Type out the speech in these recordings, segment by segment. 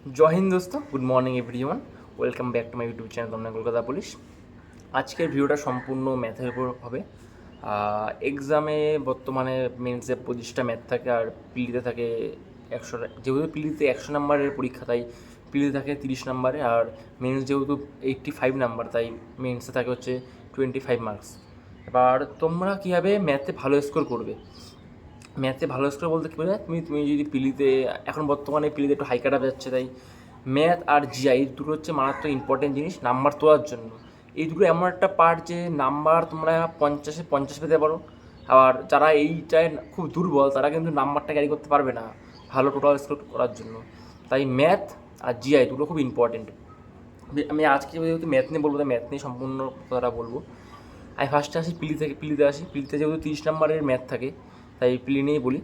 জয় হিন্দ দোস্ত, good morning everyone. Welcome back to my YouTube channel তোমরা Kolkata police. আজকের ভিডিওটা সম্পূর্ণ ম্যাথের উপর হবে। এক্সামে বর্তমানে মেন্সে 25টা ম্যাথ থাকে আর পিলিতে থাকে 100। যেহেতু পিলিতে 100 নাম্বারের পরীক্ষা, তাই পিলিতে থাকে 30 নাম্বারে, আর মেন্স যেহেতু 85 নাম্বার, তাই মেন্সে থাকে হচ্ছে 25 মার্কস। এবার তোমরা কীভাবে ম্যাথে ভালো স্কোর করবে? ম্যাথে ভালো স্কোর বলতে কী বোঝায়? তুমি তুমি যদি পিলিতে, এখন বর্তমানে পিলিতে একটু হাই কাটা যাচ্ছে, তাই ম্যাথ আর জিআই দুটো হচ্ছে মারাত্মক ইম্পর্টেন্ট জিনিস নাম্বার তোলার জন্য। এই দুটো এমন একটা পার্ট যে নাম্বার তোমরা 50-50 পেতে পারো। আবার যারা এইটায় খুব দুর্বল তারা কিন্তু নাম্বারটা ক্যারি করতে পারবে না ভালো টোটাল স্কোর করার জন্য। তাই ম্যাথ আর জিআই দুটো খুব ইম্পর্টেন্ট। আমি আজকে যেহেতু ম্যাথ নিয়ে বলবো, তাই ম্যাথ নিয়ে সম্পূর্ণ কথাটা বলবো। আমি ফার্স্টে আসি পিলিতে আসি। পিলিতে যেহেতু 30 নাম্বারের ম্যাথ থাকে, তাই পিলি নিয়েই বলি।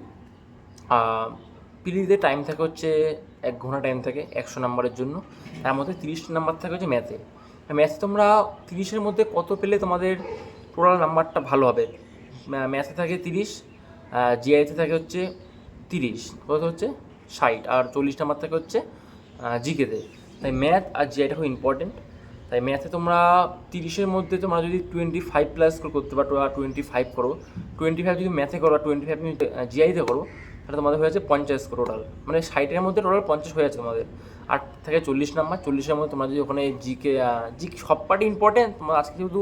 পিলিতে টাইম থাকে হচ্ছে 1 ঘন্টা টাইম থাকে 100 নাম্বারের জন্য। তার মধ্যে 30 নাম্বার থাকে হচ্ছে ম্যাথে। ম্যাথে তোমরা 30-এর মধ্যে কত পেলে তোমাদের টোটাল নাম্বারটা ভালো হবে? ম্যাথে থাকে 30, জিআইতে থাকে হচ্ছে 30, কত হচ্ছে 60, আর 40 নাম্বার থাকে হচ্ছে জিকেতে। তাই ম্যাথ আর জিআইটা খুব ইম্পর্টেন্ট। তাই ম্যাথে তোমরা 30-এর মধ্যে তোমরা যদি 25 প্লাস করতে পারো, 25 করো, 25 যদি ম্যাথে করো আর 25 যদি জিআইতে করো, তাহলে তোমাদের হয়ে যাচ্ছে 50 টোটাল। মানে 60-এর মধ্যে টোটাল 50 হয়ে যাচ্ছে তোমাদের। আর থাকে 40 নাম্বার। 40-এর মধ্যে তোমরা যদি ওখানে জিকে সব পার্টি ইম্পর্টেন্ট। তোমার আজকে যেহেতু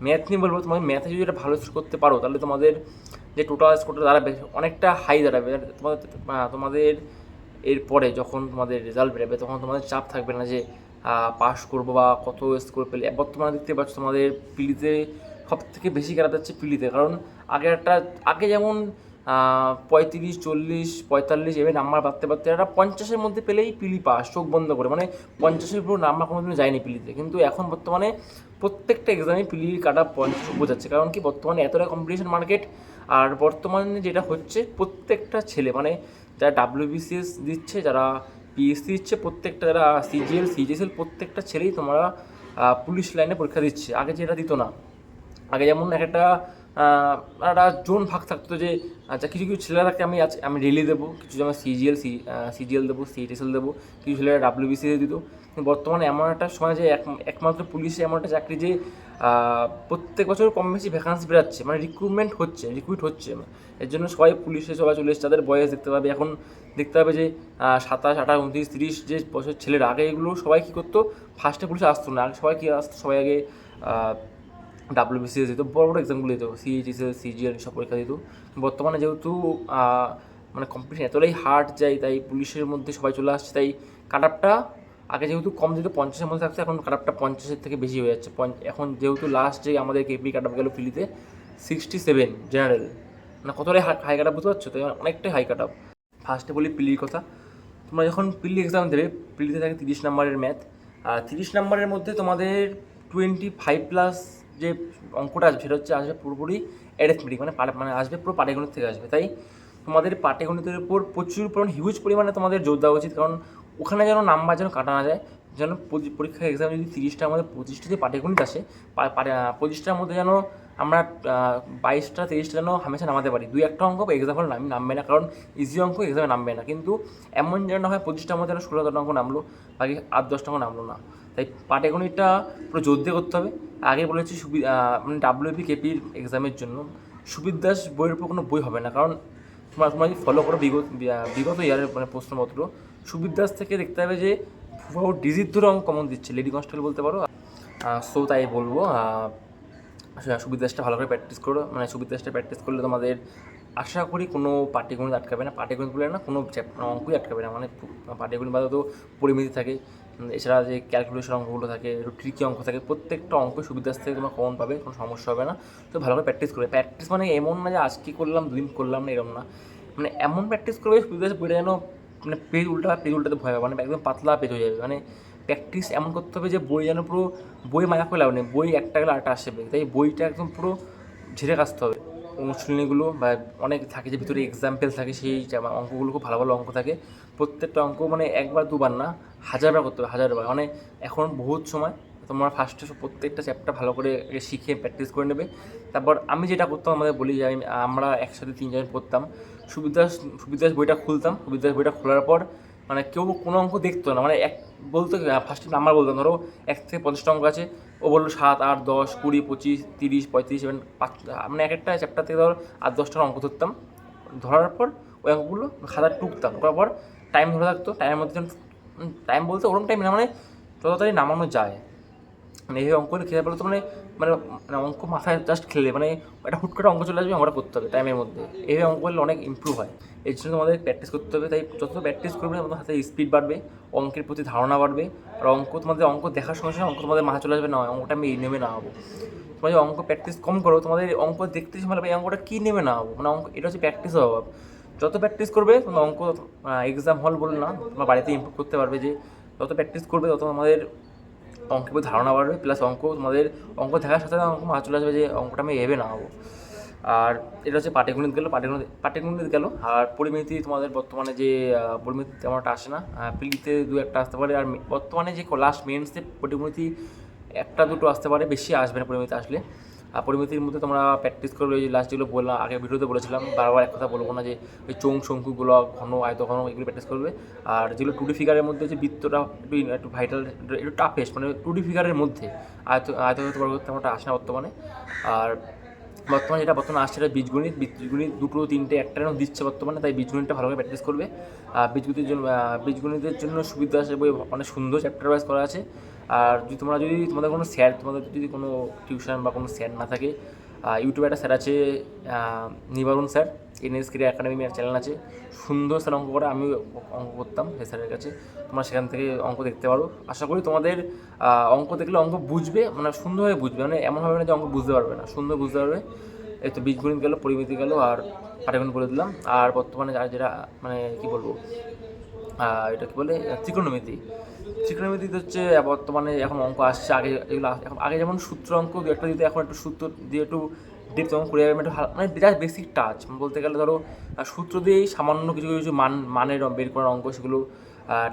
ম্যাথ নিয়ে বলবো, তোমাদের ম্যাথে যদি এটা ভালো করতে পারো, তাহলে তোমাদের যে টোটাল স্কোরটা দাঁড়াবে অনেকটা হাই দাঁড়াবে। তোমাদের তোমাদের এরপরে যখন তোমাদের রেজাল্ট বেরোবে, তখন তোমাদের চাপ থাকবে না যে পাস করবো বা কত স্কোর পেলে। বর্তমানে দেখতে পাচ্ছ তোমাদের পিলিতে সব থেকে বেশি খারাপ যাচ্ছে পিলিতে। কারণ আগে যেমন 35, 40, 45 এভাবে নাম্বার বাড়তে বাড়তে একটা 50-এর মধ্যে পেলেই পিলি পাস, চোখ বন্ধ করে। মানে 50-এর পুরো নাম্বার কোনোদিনও যায়নি পিলিতে। কিন্তু এখন বর্তমানে প্রত্যেকটা এক্সামে পিলি কাটা 50 বোঝাচ্ছে। কারণ কি, বর্তমানে এতটা কম্পিটিশন মার্কেট। আর বর্তমানে যেটা হচ্ছে, প্রত্যেকটা ছেলে মানে যারা WBCS দিচ্ছে, যারা পিএসসি দিচ্ছে, প্রত্যেকটা যারা সিজিএল প্রত্যেকটা ছেলেই তোমরা পুলিশ লাইনে পরীক্ষা দিচ্ছে। আগে যেটা দিত না। আগে যেমন একটা জোন ভাগ থাকতো যে আচ্ছা, কিছু কিছু ছেলেরা থাকে আমি রেলি দেবো, কিছু যেমন সিজিএল দেবো, সিএইচএসএল দেবো, কিছু ছেলেরা WBCS দিত। কিন্তু বর্তমানে এমন একটা সময় যে একমাত্র পুলিশে এমন একটা চাকরি যে প্রত্যেক বছর কম বেশি ভ্যাকান্সি বেরাচ্ছে, মানে রিক্রুইট হচ্ছে। এর জন্য সবাই পুলিশে সবাই চলে এসেছে। তাদের বয়স দেখতে পাবে, এখন দেখতে হবে যে 27, 28, 29, 30 যে বছর ছেলেরা, আগে এগুলো সবাই কী করতো, ফার্স্টে পুলিশে আসতো না। আগে সবাই কী আসতো, সবাই আগে WBCS দিত, বড় বড় এক্সামগুলো দিত, সিএইচএসএল, সিজিএল সব পরীক্ষা দিত। বর্তমানে যেহেতু মানে কম্পিটিশন এতটাই হার্ড যায়, তাই পুলিশের মধ্যে সবাই চলে আসছে। তাই কাট আপটা আগে যেহেতু কম দিত, 50-এর মধ্যে থাকছে, এখন কাট আপটা 50-এর থেকে বেশি হয়ে যাচ্ছে। এখন যেহেতু লাস্ট যে আমাদের কেপি কাট আপ গেল পিলিতে 67 জেনারেল, মানে কতটাই হাই কাট আপ বুঝতে পারছো? তাই অনেকটাই হাই কাট আপ। ফার্স্টে বলি পিলির কথা। তোমরা যখন পিলি এক্সাম দেবে, পিলিতে থাকে 30 নাম্বারের ম্যাথ। আর 30 নাম্বারের মধ্যে তোমাদের 25 প্লাস যে অঙ্কটা আসবে, সেটা আসবে পুরোপুরি অ্যারিথমেটিক, মানে আসবে পুরো পাটিগণিত থেকে আসবে। তাই তোমাদের পাটিগণিতের উপর প্রচুর হিউজ পরিমাণে তোমাদের জোর দেওয়া উচিত। কারণ ওখানে যেন নাম্বার যেন কাটা না যায়, যেন পরীক্ষা এক্সাম যদি 30টার মধ্যে 25টা যে পাটিগণিত আসে, 25টার মধ্যে যেন আমরা 22টা 23টা যেন হামেশা নামাতে পারি। 2-1টা অঙ্ক এক্সাম হলে নামবে না, কারণ ইজি অঙ্ক এক্সামে নামবে না। কিন্তু এমন যেন হয় 25টার মধ্যে যেন 16-17টা অঙ্ক নামলো, বাকি 8-10টা অঙ্ক নামলো না। তাই পাটিগণিতটা পুরো জোর দিয়ে করতে হবে। আগে বলেছি মানে WP কেপির এক্সামের জন্য সুবির দাস বইয়ের উপর কোনো বই হবে না। কারণ তোমরা যদি ফলো করো বিগত ইয়ারের মানে প্রশ্নপত্র, সুবির দাস থেকে দেখতে হবে যে ডিজিট ধরে অঙ্ক কমন দিচ্ছে, লেডি কনস্টেবল বলতে পারো। সো তাই বলবো, সুবির দাসটা ভালো করে প্র্যাকটিস করো। মানে সুবির দাসটা প্র্যাকটিস করলে তোমাদের আশা করি কোনো পাটিগণিত আটকাবে না। পাটিগণিত বলে না, কোনো অঙ্কই আটকাবে না। মানে পাটিগণিত বাদে তো পরিমিতি থাকে, এছাড়া যে ক্যালকুলেশন অঙ্কগুলো থাকে, ট্রিকি অঙ্ক থাকে, প্রত্যেকটা অঙ্ক সুবিধার থেকে তোমার কমন পাবে, কোনো সমস্যা হবে না। তো ভালো করে প্র্যাকটিস করবে। প্র্যাকটিস মানে এমন না যে আজকে করলাম 2 দিন করলাম না, এরকম না। মানে এমন প্র্যাকটিস করবে সুবিধার বইটা যেন মানে পেজ উল্টাতে ভয় হবে, মানে একদম পাতলা পেজ হয়ে যাবে। মানে প্র্যাকটিস এমন করতে হবে যে বই যেন পুরো বই মায়া করে লাভ নেই, বই একটা গেলে আরেকটা আসবে। তাই বইটা একদম পুরো ঝেড়ে কাচতে হবে। অনুশীলনীগুলো বা অনেক থাকে যে ভিতরে এক্সাম্পল থাকে, সেই অঙ্কগুলো খুব ভালো ভালো অঙ্ক থাকে। প্রত্যেকটা অঙ্ক মানে একবার দুবার না, হাজারবার করতে হবে, হাজারবার। মানে এখন বহুত সময় তোমরা ফার্স্টে প্রত্যেকটা চ্যাপ্টার ভালো করে শিখে প্র্যাকটিস করে নেবে। তারপর আমি যেটা করতাম, আমাদের বলি যে আমরা একসাথে 3 জন পড়তাম। সুবিদাস বইটা খুলতাম। সুবিদাস বইটা খোলার পর মানে কেউ কোনো অঙ্ক দেখতো না, মানে এক বলতো ফার্স্টে নাম্বার বলতাম, ধরো 1 থেকে 50টা অঙ্ক আছে, ও বললো 7, 8, 10, 20, 25, 30, 35, 5, মানে এক একটা চ্যাপ্টার থেকে ধরো 8-10টা অঙ্ক ধরতাম। ধরার পর ওই অঙ্কগুলো খাতায় টুকতাম, করার পর টাইম ধরে থাকতো, টাইমের মধ্যে টাইম বলতে ওরকম টাইম না, মানে যত তাড়াতাড়ি নামানো যায়, মানে এই অঙ্ক খেলে বলতো, মানে মানে মানে অঙ্ক মাথায় জাস্ট খেলে মানে একটা হুট করে অঙ্ক চলে আসবে, অঙ্কটা করতে হবে টাইমের মধ্যে। এইভাবে অঙ্ক করলে অনেক ইম্প্রুভ হয়, এর জন্য তোমাদের প্র্যাকটিস করতে হবে। তাই যত প্র্যাকটিস করবে তোমাদের হাতে স্পিড বাড়বে, অঙ্কের প্রতি ধারণা বাড়বে, আর তোমাদের অঙ্ক দেখার সঙ্গে সঙ্গে অঙ্ক তোমাদের মাথায় চলে আসবে, না অঙ্কটা আমি এই নেমে না হবো। তোমরা যদি অঙ্ক প্র্যাকটিস কম করো, তোমাদের অঙ্ক দেখতে সময় লাগবে এই অঙ্কটা কী নেমে না হবো, মানে অঙ্ক এটা হচ্ছে প্র্যাকটিসের অভাব। যত প্র্যাকটিস করবে তোমরা অঙ্ক এক্সাম হল বলে না, তোমরা বাড়িতে ইমপ্রুভ করতে পারবে, যে যত প্র্যাকটিস করবে তত আমাদের অঙ্কের প্রতি ধারণা বাড়বে, প্লাস তোমাদের অঙ্ক দেখার সাথে অঙ্ক মাথা চলে আসবে যে অঙ্কটা আমি এভাবে না হবো। আর এটা হচ্ছে পাটিগণিত গেলো, পাটিগণিত গেলো। আর পরিমিতি তোমাদের বর্তমানে যে পরিমিতি তেমন একটা আসে না, পিলিতে 2-1টা আসতে পারে। আর বর্তমানে যে লাস্ট মেন্সে পরিমিতি 1-2টো আসতে পারে, বেশি আসবে না পরিমিতি আসলে। আর পরিমিতির মধ্যে তোমরা প্র্যাকটিস করবে, ওই লাস্ট যেগুলো বললাম আগে ভিডিওতে বলেছিলাম, বারবার এক কথা বলবো না, যে ওই শঙ্কুগুলো, ঘন আয়তঘন, এগুলো প্র্যাকটিস করবে। আর যেগুলো 2D ফিগারের মধ্যে যে বৃত্তটা একটু ভাইটাল, একটু টাফেস্ট, মানে 2D ফিগারের মধ্যে আয়তঘন বর্গ তেমনটা আসে না বর্তমানে। আর বর্তমানে আসছে এটা বীজগণিত, 2টো 3টে একটা দিচ্ছে বর্তমানে, তাই বীজগণিতটা ভালো করে প্র্যাকটিস করবে। আর বীজগণিতের জন্য সুবিধা আছে, বই অনেক সুন্দর চ্যাপ্টার ওয়াইজ করা আছে। আর তোমাদের কোনো স্যার, তোমাদের যদি কোনো টিউশন বা কোনো স্যার না থাকে, ইউটিউবে একটা স্যার আছে, নিবারণ স্যার, NS ক্রিয়া একাডেমি চ্যানেল আছে, সুন্দর স্যার অঙ্ক করে, আমি অঙ্ক করতাম সেই স্যারের কাছে, তোমরা সেখান থেকে অঙ্ক দেখতে পারো। আশা করি তোমাদের অঙ্ক দেখলে অঙ্ক বুঝবে, মানে সুন্দরভাবে বুঝবে, মানে এমনভাবে না যে অঙ্ক বুঝতে পারবে না, সুন্দর বুঝতে পারবে। এই তো বীজগণিত গেলো, পরিমিতি গেলো, আর পাটিগণিত বলে দিলাম। আর বর্তমানে যেটা মানে কী বলবো, এটা কী বলে, ত্রিকোণমিতিতে হচ্ছে বর্তমানে এখন অঙ্ক আসছে, আগে যেমন সূত্র অঙ্ক একটা দিতে, এখন একটু সূত্র দিয়ে একটু ডিপ যেমন করে যাবে, একটু মানে বিরাট বেসিক টাচ বলতে গেলে, ধরো সূত্র দিয়েই সামান্য কিছু কিছু মানের বের করার অঙ্ক, সেগুলো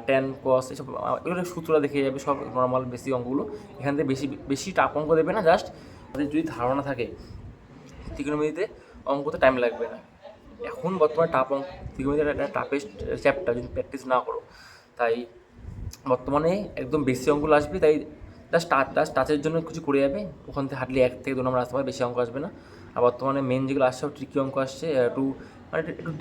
ট্যান কস এসব, এগুলো সূত্রটা দেখে যাবে, সব নর্মাল বেসিক অঙ্কগুলো। এখান থেকে বেশি টাফ অঙ্ক দেবে না, জাস্ট তাদের যদি ধারণা থাকে ত্রিকোণমিতিতে অঙ্কতে টাইম লাগবে না। এখন বর্তমানে ত্রিকোণমিতির একটা টাফেস্ট চ্যাপ্টার, যদি প্র্যাকটিস না করো। তাই বর্তমানে একদম বেশি অঙ্কগুলো আসবে, তাই জাস্ট টাচের জন্য কিছু করে যাবে, ওখান থেকে হার্ডলি 1 থেকে 2 নম্বর আসতে পারে, বেশি অঙ্ক আসবে না। আর বর্তমানে মেন যেগুলো আসছে ট্রিকি অঙ্ক আসছে, একটু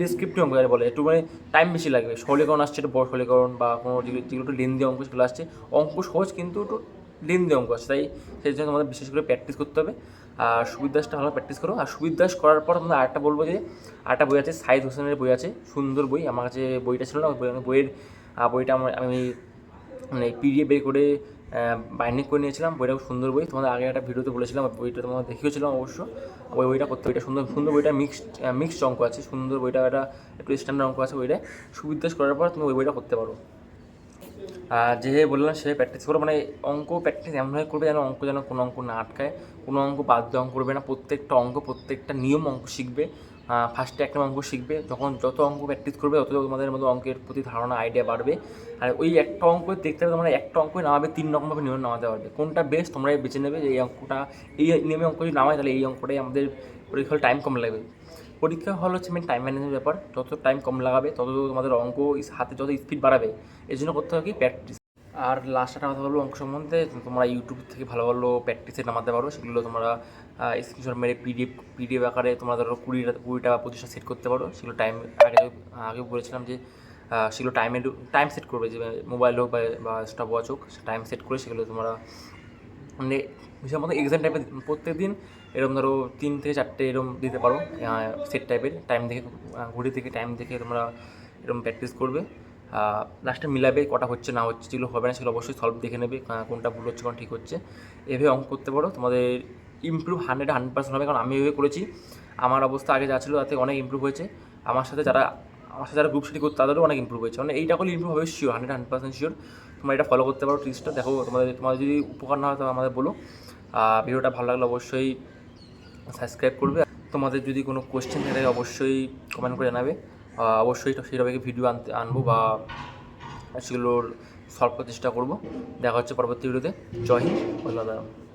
ডেসক্রিপটিভ অঙ্ক বলে, একটু মানে টাইম বেশি লাগবে। সরলীকরণ আসছে, একটু বড় সরলীকরণ, বা কোনো যেগুলো একটু লেন্দি অঙ্ক সেগুলো আসছে। অঙ্ক সহজ কিন্তু একটু লেন্দি অঙ্ক আসছে, তাই সেই জন্য তোমাদের বিশেষ করে প্র্যাকটিস করতে হবে। আর সুবির দাসটা ভালো প্র্যাকটিস করো। আর সুবির দাস করার পর তোমাদের আরেকটা বলবো, যে আরেকটা বই আছে, সাইদ হোসেনের বই আছে, সুন্দর বই। আমার কাছে বইটা ছিল না, বইটা আমি মানে পিডিএফ বের করে বাইন্ডিং করে নিয়েছিলাম। বইটা খুব সুন্দর বই, তোমাদের আগে একটা ভিডিওতে বলেছিলাম, বইটা তোমাদের দেখিয়েছিলাম অবশ্য। বইটা করতে, বইটা সুন্দর বইটা মিক্সড অঙ্ক আছে, সুন্দর বইটা, একটু স্ট্যান্ডার্ড অঙ্ক আছে বইটা। সুবিধাস করার পর তুমি ওই বইটা করতে পারো। যে বললাম সে প্র্যাকটিস করো, মানে অঙ্ক প্র্যাকটিস এমনভাবে করবে যেন কোনো অঙ্ক না আটকায়, কোনো অঙ্ক বাদ দিয়ে অঙ্ক করবে না, প্রত্যেকটা অঙ্ক, প্রত্যেকটা নিয়ম অঙ্ক শিখবে। ফার্স্টে একটা অঙ্ক শিখবে, যত অঙ্ক প্র্যাকটিস করবে তত তোমাদের মধ্যে অঙ্কের প্রতি ধারণা, আইডিয়া বাড়বে। আর ওই একটা অঙ্ক দেখতে হবে, তোমরা একটা অঙ্কই নামাবে, 3 রকমভাবে নিয়ম নামাতে পারবে, কোনটা বেস্ট তোমরাই বেছে নেবে, যে এই অঙ্কটা, এই নিয়মে অঙ্ক যদি নামায়, তাহলে এই অঙ্কটাই আমাদের পরীক্ষার টাইম কম লাগবে। পরীক্ষা হল হচ্ছে মেন টাইম ম্যানেজমেন্ট ব্যাপার, যত টাইম কম লাগাবে তত তোমাদের অঙ্ক হাতে যত স্পিড বাড়াবে। এর জন্য করতে হবে কি, প্র্যাকটিস। আর লাস্ট একটা কথা বলবো অঙ্ক সম্বন্ধে, তোমরা ইউটিউব থেকে ভালো ভালো প্র্যাকটিসে নামাতে পারো, সেগুলো তোমরা স্ক্রিনশট মেরে পিডিএফ আকারে তোমরা ধরো 20টা বা 25টা সেট করতে পারো। সেগুলো আগে বলেছিলাম যে সেগুলো টাইম সেট করবে, যে মোবাইল হোক বা স্টপ ওয়াচ হোক, টাইম সেট করে সেগুলো তোমরা মানে বিষয়ের মতো এক্সাম টাইপের প্রত্যেক দিন এরকম ধরো 3 থেকে 4টে এরকম দিতে পারো, সেট টাইপের টাইম দেখে, ঘড়ি থেকে টাইম দেখে তোমরা এরকম প্র্যাকটিস করবে। লাস্টে মিলাবে কটা হচ্ছে না হচ্ছে, যেগুলো হবে না সেগুলো অবশ্যই সলভ দেখে নেবে, কোনটা ভুল হচ্ছে, কোনটা ঠিক হচ্ছে। এভাবে অঙ্ক করতে পারো, তোমাদের ইমপ্রুভ 100% হবে। কারণ আমি এভাবে করেছি, আমার অবস্থা আগে যা ছিল তাতে অনেক ইমপ্রুভ হয়েছে। আমার সাথে যারা গ্রুপ স্টাডি করতে, তাদেরও অনেক ইমপ্রুভ হয়েছে, মানে এইটা করলে ইমপ্রুভ হবে শিওর, 100% শিওর। তোমরা এটা ফলো করতে পারো, ট্রিক্সটা দেখো, তোমাদের যদি উপকার না হয় তো আমাদের বলো। ভিডিওটা ভালো লাগলে অবশ্যই সাবস্ক্রাইব করবে। তোমাদের যদি কোনো কোয়েশ্চেন থাকে অবশ্যই কমেন্ট করে জানাবে, অবশ্যই সেইভাবে ভিডিও আনবো, বা সেগুলোর সলভ করার চেষ্টা করবো। দেখা হচ্ছে পরবর্তী ভিডিওতে। জয় হিন্দ, ধন্যবাদ।